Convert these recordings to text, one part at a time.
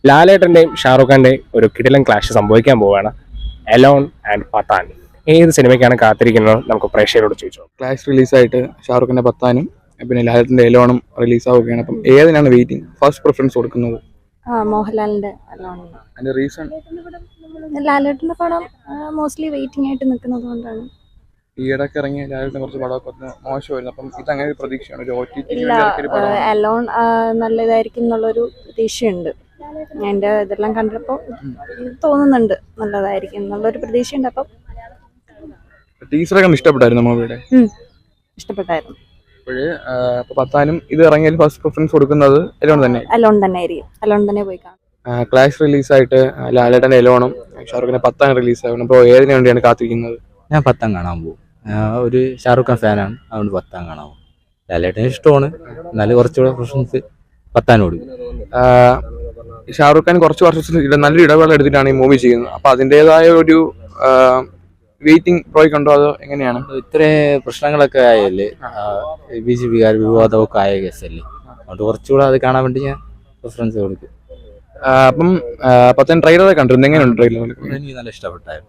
ലാലേട്ടന്റെയും ഷാറുഖ് ഖാന്റെയും ഒരു കിടിലൻ ക്ലാഷ് സംഭവിക്കാൻ പോവുകയാണ്. Alone and Pathaan. ഏത് സിനിമയ്ക്കാണ് കാത്തിരിക്കുന്നത് നമുക്ക് പ്രേക്ഷകരോട് ചോദിച്ചോ. ക്ലാഷ് റിലീസായിട്ട് ഷാറുഖിന്റെ പത്താനും പിന്നെ ലാലേട്ടന്റെ എലോണും റിലീസാവുകയാണ്. അപ്പം ഏതിനാണ് വെയിറ്റിംഗ്, ഫസ്റ്റ് പ്രിഫറൻസ് കൊടുക്കുന്നത്? മോഹൻലാലിന്റെ എലോൺ. അതിന്റെ റീസൺ? ലാലേട്ടന്റെ പടം മോസ്റ്റ്ലി വെയിറ്റിംഗ് ആയിട്ട് നിൽക്കുന്നത് കൊണ്ടാണ്. ഈയിടക്ക് ഇറങ്ങിയ ലാലേട്ടനെ കുറച്ച് പടമൊക്കെ മോശമായിരുന്നു. അപ്പം ഇതങ്ങനെ ഒരു പ്രതീക്ഷയാണ്, ഒരു OTT ഇല്ല, എലോൺ നല്ല ഇതായിരിക്കും എന്നുള്ളൊരു പ്രതീക്ഷയുണ്ട്. അതിന്റെ ഇതെല്ലാം കണ്ടപ്പോൾ തോന്നുന്നുണ്ട് നല്ലതായിരിക്കും എന്നുള്ളൊരു പ്രതീക്ഷയുണ്ട്. അപ്പം ടീച്ചറൊക്കെ ഇഷ്ടപ്പെട്ടായിരുന്നു മൂവിയുടെ? ഇഷ്ടപ്പെട്ടായിരുന്നു. അപ്പൊ പത്താനും ഇത് ഇറങ്ങിയാൽ ഫസ്റ്റ് പ്രിഫറൻസ് കൊടുക്കുന്നത് എലോൺ തന്നെ? എലോൺ തന്നെ ആയിരിക്കും. എലോൺ തന്നെ പോയി കാണും. ക്ലാഷ് റിലീസായിട്ട് ലാലേട്ടന്റെ എലോണും ഷാറുഖിന്റെ പത്താൻ റിലീസാകണം. അപ്പോൾ ഏതിനു വേണ്ടിയാണ് കാത്തിരിക്കുന്നത്? ഞാൻ പത്താൻ കാണാൻ പോകും. ഒരു ഷാറുഖ് ഖാൻ ഫാനാണ്, അതുകൊണ്ട് പത്താൻ കാണാൻ പോകും. ലാലേട്ടന് ഇഷ്ടമാണ്, എന്നാലും കുറച്ചുകൂടെ പ്രഫറൻസ് പത്താനും കൊടുക്കും. ഷാറുഖ് ഖാൻ കുറച്ച് വർഷത്തിൽ നല്ലൊരു ഇടവേള എടുത്തിട്ടാണ് ഈ മൂവി ചെയ്യുന്നത്. അപ്പൊ അതിൻ്റെതായ ഒരു വെയിറ്റിംഗ് പ്രോയ്ക്കുണ്ടോ, അതോ എങ്ങനെയാണ്? ഇത്രയും പ്രശ്നങ്ങളൊക്കെ ആയല്ലേ, BJP-കാർ വിവാദമൊക്കെ ആയ കേസല്ലേ, അതുകൊണ്ട് കുറച്ചുകൂടെ അത് കാണാൻ വേണ്ടി ഞാൻ പ്രിഫറൻസ് കൊടുക്കും. അപ്പം പത്താൻ ട്രെയിലറൊക്കെ കണ്ടിരുന്നു, എങ്ങനെയുണ്ട് ട്രെയിലർ? എനിക്ക് നല്ല ഇഷ്ടപ്പെട്ടു.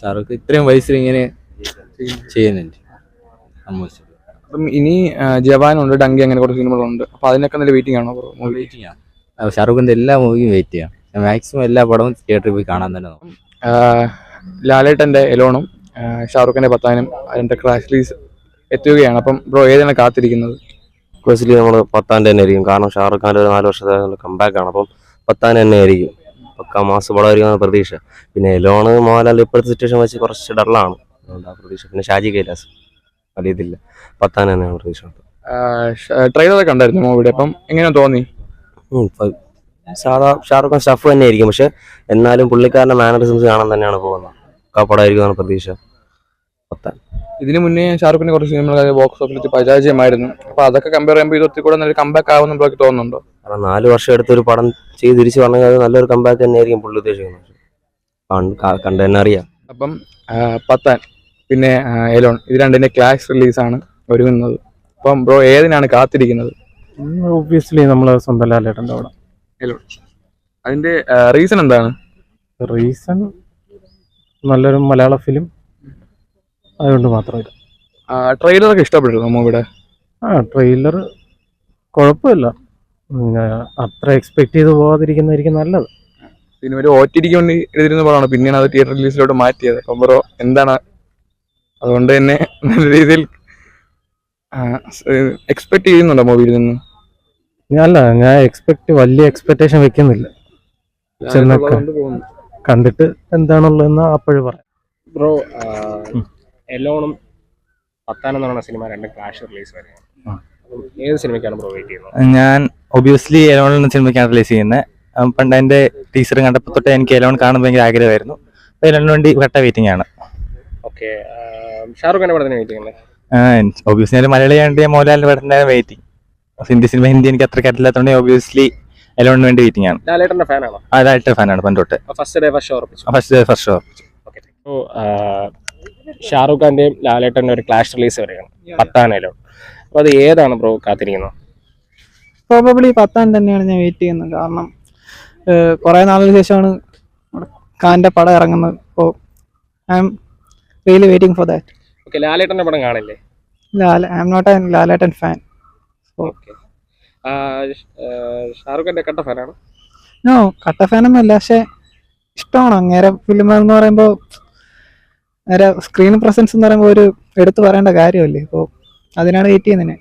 ഷാറുഖ് ഇത്രയും വയസ്സിൽ ഇങ്ങനെ ചെയ്യുന്നുണ്ട്. അപ്പം ഇനി ജവാനുണ്ട്, ഡങ്കി, അങ്ങനെ കുറച്ച് സിനിമകളുണ്ട്. അപ്പൊ അതിനൊക്കെ നല്ല വെയിറ്റിംഗ് ആണോ? വെയിറ്റിംഗ് ആണ്. ഷാറുഖിന്റെ എല്ലാ മൂവിയും വെയിറ്റ് ചെയ്യാം. മാക്സിമം എല്ലാ പടവും തിയേറ്ററിൽ പോയി കാണാൻ തന്നെ നോക്കും. ലാലേട്ടന്റെ എലോണും ഷാറുഖിന്റെ പത്താനും അതിന്റെ ക്ലാഷ് റിലീസ് എത്തുകയാണ്. അപ്പം ബ്രോ ഏതാണ് കാത്തിരിക്കുന്നത്? ബേസിക്കലി നമ്മൾ പത്താൻ്റെ തന്നെ ആയിരിക്കും. കാരണം ഷാറുഖ് ഖാൻ്റെ ഒരു 4 വർഷത്തെ കംബാക്ക് ആണ്. അപ്പം പത്താൻ തന്നെ ആയിരിക്കും. പക്ക മാസ് പടമായിരിക്കും പ്രതീക്ഷ. പിന്നെ എലോണ് മോഹൻലാൽ ഇപ്പോഴത്തെ സിറ്റുവേഷൻ വെച്ച് കുറച്ച് ഡള്ളാണ്, അതുകൊണ്ട് ആ പ്രതീക്ഷ. പിന്നെ ഷാജി കൈലാസ് വലിയ ഇതില്ല. പത്താൻ തന്നെയാണ് പ്രതീക്ഷ. ട്രെയിലറൊക്കെ കണ്ടായിരുന്നു മൂവിയുടെ, അപ്പം എങ്ങനെ തോന്നി? സാധാ ഷാറുഖ് ഖാൻ സ്റ്റഫ് തന്നെ ആയിരിക്കും, പക്ഷെ എന്നാലും പുള്ളിക്കാരൻ്റെ മാനറിസംസ് കാണാൻ തന്നെയാണ് പോകുന്നത്. പടമായിരിക്കും പ്രതീക്ഷ. പത്താൻ. ഇതിനു മുന്നേ ഷാറുഖിന്റെ കുറച്ച് സിനിമകൾ ബോക്സ് ഓഫീസിൽ പരാജയമായിരുന്നു. അപ്പൊ അതൊക്കെ കമ്പയർ ചെയ്യുമ്പോൾ ഇത് ഒത്തിരി കൂടെ നല്ലൊരു കമ്പാക്ക് ആവുമെന്ന് നമുക്ക് തോന്നുന്നുണ്ടോ? കാരണം 4 വർഷം എടുത്തൊരു പടം ചെയ്ത് തിരിച്ചു പറഞ്ഞാൽ അത് നല്ലൊരു കമ്പാക്ക് തന്നെ ആയിരിക്കും പുള്ളി ഉദ്ദേശിക്കുന്നത്. കണ്ടു തന്നെ അറിയാം. അപ്പം പത്താൻ പിന്നെ എലോൺ ഇത് രണ്ടിന്റെ ക്ലാഷ് റിലീസാണ് ഒരുങ്ങുന്നത്. അപ്പം ബ്രോ ഏതിനാണ് കാത്തിരിക്കുന്നത്? ഒബ്വിയസ്ലി നമ്മൾ സ്വന്തം ലാലേട്ടൻ്റെ അവിടെ എലോൺ. അതിന്റെ റീസൺ എന്താണ്? റീസൺ നല്ലൊരു മലയാള ഫിലിം അതുകൊണ്ട് മാത്രമല്ല. ട്രെയിലറൊക്കെ ഇഷ്ടപ്പെട്ടിരുന്നു മൂവിയുടെ? ട്രെയിലർ കുഴപ്പമില്ല, അത്ര എക്സ്പെക്ട് ചെയ്ത് പോകാതിരിക്കുന്നതായിരിക്കും നല്ലത്. പിന്നെ ഒരു OTT വേണ്ടി എഴുതിയിരുന്ന പടമാണ്, പിന്നെയാണ് അത് തിയേറ്റർ റിലീസിലോട്ട് മാറ്റിയത്. അപ്പം ബ്രോ എന്താണ് അതുകൊണ്ട് തന്നെ നല്ല രീതിയിൽ എക്സ്പെക്ട് ചെയ്യുന്നുണ്ടോ മൂവിയിൽ നിന്ന്? ഞാൻ വലിയ എക്സ്പെക്ടേഷൻ വെക്കുന്നില്ല. കണ്ടിട്ട് എന്താണുള്ളതെന്ന് അപ്പോഴും പറയാം. ബ്രോ, എലോണും പത്താനും എന്ന് പറയുന്ന സിനിമ രണ്ടും ക്ലാഷ് റിലീസ് വരെയാണ്. ഏത് സിനിമയ്ക്കാണ് ബ്രോ വെയിറ്റ് ചെയ്യുന്നത്? ഞാൻ ഒബ്വിയസ്ലി എലോൺ എന്ന സിനിമയ്ക്കാണ് റിലീസ് ചെയ്യുന്നത്. പണ്ട് അതിന്റെ ടീച്ചർ കണ്ടപ്പോൾ തൊട്ട് എനിക്ക് എലോൺ കാണാൻ ഭയങ്കര ആഗ്രഹമായിരുന്നു. അപ്പോൾ എലോണിന് വേണ്ടി കട്ട വെയിറ്റിംഗ് ആണ്. ഓക്കെ, ഷാറുഖ് ഖാന്റെ പടത്തിന് വെയിറ്റ് ചെയ്യുന്നത്? ഒബ്വിയസ്ലി ഞാൻ മലയാളിയാണ്ട് മോഹൻലാലിന്റെ പടത്തിന്റെ വെയിറ്റിംഗ്. ഹിന്ദി എനിക്ക് അത്ര കറ്റില്ലാത്തതുകൊണ്ട് ഒബ്വിയസ്ലി എലോണിന് വേണ്ടി വെയിറ്റിംഗ് ആണ്. ലാലേട്ടന്റെ ഫാനാണോ? ലാലേട്ടന്റെ ഫാനാണ് പണ്ട് തൊട്ട്. First show. ഷാറുഖ് ഖാന്റെയും ലാലേട്ടന്റെ ഒരു ക്ലാഷ് റിലീസ് വരെയാണ്, പത്താനേലോ. അപ്പൊ അത് ഏതാണ് ബ്രോ കാത്തിരിക്കുന്നത്? പ്രോബബ്ലി പത്താൻ തന്നെയാണ് ഞാൻ വെയിറ്റ് ചെയ്യുന്നത്. കാരണം കുറെ നാളിന് ശേഷമാണ് ഖാന്റെ പടം ഇറങ്ങുന്നത്. അപ്പോൾ I am really waiting for that. Okay, ലാലേട്ടന്റെ പടം കാണില്ലേ? I am not a Lalettan fan. Shahrukh ഖാന്റെ കട്ട ഫാനാണ്? നോ, കട്ട ഫാനൊന്നും അല്ല, പക്ഷെ ഇഷ്ടമാണ് അങ്ങേരെ ഫിലിം എന്ന് പറയുമ്പോൾ. നേരെ സ്ക്രീൻ പ്രസൻസ് എന്ന് പറയുമ്പോൾ ഒരു എടുത്തു പറയേണ്ട കാര്യമല്ലേ, അപ്പോൾ അതിനാണ് വെയിറ്റ് ചെയ്യുന്നത്.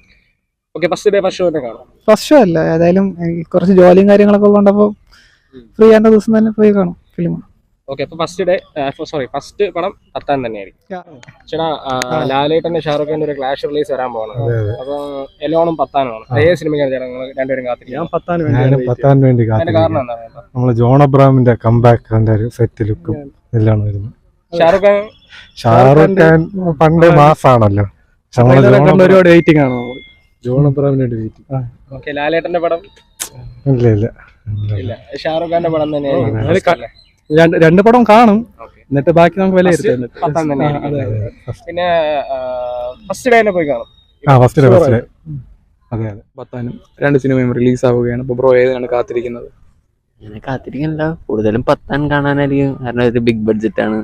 ഓക്കെ, ഫസ്റ്റ് ഷോ അല്ല, ഏതായാലും കുറച്ച് ജോലിയും കാര്യങ്ങളൊക്കെ ഉള്ളതുകൊണ്ടപ്പോൾ ഫ്രീ ആയിട്ട് ദിവസം തന്നെ പോയി കാണും ഫിലിം. ഓക്കെ, അപ്പൊ ഫസ്റ്റ് പടം പത്താൻ തന്നെയായിരിക്കും. ചേട്ടാ, ലാലേട്ടന്റെ ഷാറുഖ് ഖാന്റെ ഒരു ക്ലാഷ് റിലീസ് വരാൻ പോകണം. അപ്പൊ എലോണും പത്താനുമാണ്. ഏത് സിനിമയ്ക്കാണ് ചേട്ടാ നിങ്ങൾ രണ്ടുപേരും കാത്തിരിക്കുന്നത്? പത്താൻ വേണ്ടി കാരണം എന്താണ്? നമ്മള് ജോൺ അബ്രഹാമിന്റെ കംബാക്ക് ഒരു സെറ്റ് ലുക്കും എല്ലാം വരുന്നത്. ഷാറുഖ് ഖാൻ പണ്ട് മാസാണല്ലോ, ഒരുപാട് വെയിറ്റിംഗ് ആണ്. ജോൺ അബ്രഹാമിന് വേണ്ടി വെയിറ്റിംഗ്. ലാലേട്ടന്റെ പടം ഇല്ല. ഷാറുഖ് ഖാന്റെ പടം തന്നെയായിരിക്കും. രണ്ട് പടം കാണും, എന്നിട്ട് ബാക്കി നമുക്ക് വിലയിരുത്താം. പിന്നെ ഫസ്റ്റ് ഡേ തന്നെ പോയി കാണും. First day. അതെ, പത്താനും രണ്ട് സിനിമയും റിലീസ് ആവുകയാണ്. അപ്പോൾ ബ്രോ ഏതാണ് കാത്തിരിക്കുന്നത്? അങ്ങനെ കാത്തിരിക്കണില്ല, കൂടുതലും പത്താൻ കാണാനായിരിക്കും. കാരണം ഒരു ബിഗ് ബഡ്ജറ്റ് ആണ്,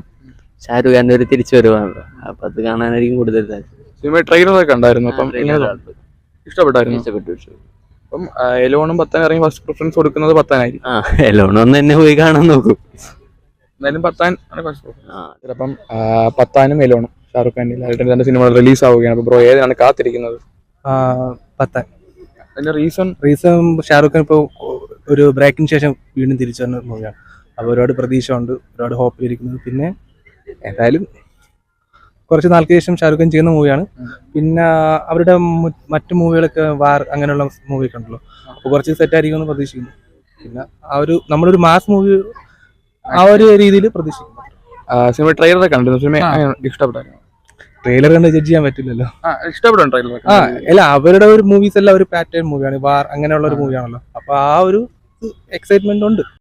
ഷാരൂഖ് ഖാന്റെ ഒരു തിരിച്ചു വരുവാണല്ലോ, അപ്പൊ അത് കാണാനായിരിക്കും കൂടുതൽ താല്പര്യം. സിനിമ ട്രെയിലറൊക്കെ ഉണ്ടായിരുന്നു, അപ്പം ഇഷ്ടപ്പെട്ടായിരുന്നു. ഇഷ്ടപ്പെട്ടു. അപ്പം എലോണും പത്താൻ ഇറങ്ങി ഫസ്റ്റ് പ്രിഫറൻസ് കൊടുക്കുന്നത് പത്താനായിരിക്കും. എലോൺ ഒന്ന് തന്നെ പോയി കാണാൻ നോക്കും. എന്തായാലും പത്താൻ ആണ് ഫസ്റ്റ് പ്രിഫറൻസ്. ചിലപ്പം പത്താനും എലോണും ഷാറുഖ് ഖാൻ്റെ ലാലേട്ടൻ്റെ രണ്ട് സിനിമകൾ റിലീസ് ആവുകയാണ്. അപ്പോൾ ബ്രോ ഏതാണ് കാത്തിരിക്കുന്നത്? പത്താൻ. അതിന്റെ റീസൺ ഷാറുഖ് ഖാൻ ഇപ്പോൾ ഒരു ബ്രേക്കിന് ശേഷം വീണ്ടും തിരിച്ചു വന്ന മൂവിയാണ്. അപ്പോൾ ഒരുപാട് പ്രതീക്ഷ ഉണ്ട്, ഒരുപാട് ഹോപ്പിലിരിക്കുന്നത്. പിന്നെ ഏതായാലും കുറച്ച് നാൾക്ക് ശേഷം ഷാറുഖ് ഖാൻ ചെയ്യുന്ന മൂവിയാണ്. പിന്നെ അവരുടെ മറ്റു മൂവികളൊക്കെ വാർ അങ്ങനെയുള്ള മൂവിയൊക്കെ ഉണ്ടല്ലോ, അപ്പോൾ കുറച്ച് സെറ്റായിരിക്കുമെന്ന് പ്രതീക്ഷിക്കുന്നു. പിന്നെ നമ്മളൊരു മാസ് മൂവി ആ ഒരു രീതിയിൽ പ്രതീക്ഷിക്കുന്നു. സിനിമ ട്രെയിലറൊക്കെ കണ്ടിരുന്നു. സിനിമ ഇഷ്ടപ്പെട്ടായിരുന്നു? ട്രെയിലർ കണ്ട് ജഡ്ജ് ചെയ്യാൻ പറ്റില്ലല്ലോ. ഇഷ്ടപ്പെടും ട്രെയിലർ? അല്ല, അവരുടെ ഒരു മൂവീസ് എല്ലാം ഒരു പാറ്റേൺ മൂവിയാണ്, വാർ അങ്ങനെയുള്ള ഒരു മൂവിയാണല്ലോ. അപ്പൊ ആ ഒരു എക്സൈറ്റ്മെന്റ് ഉണ്ട്.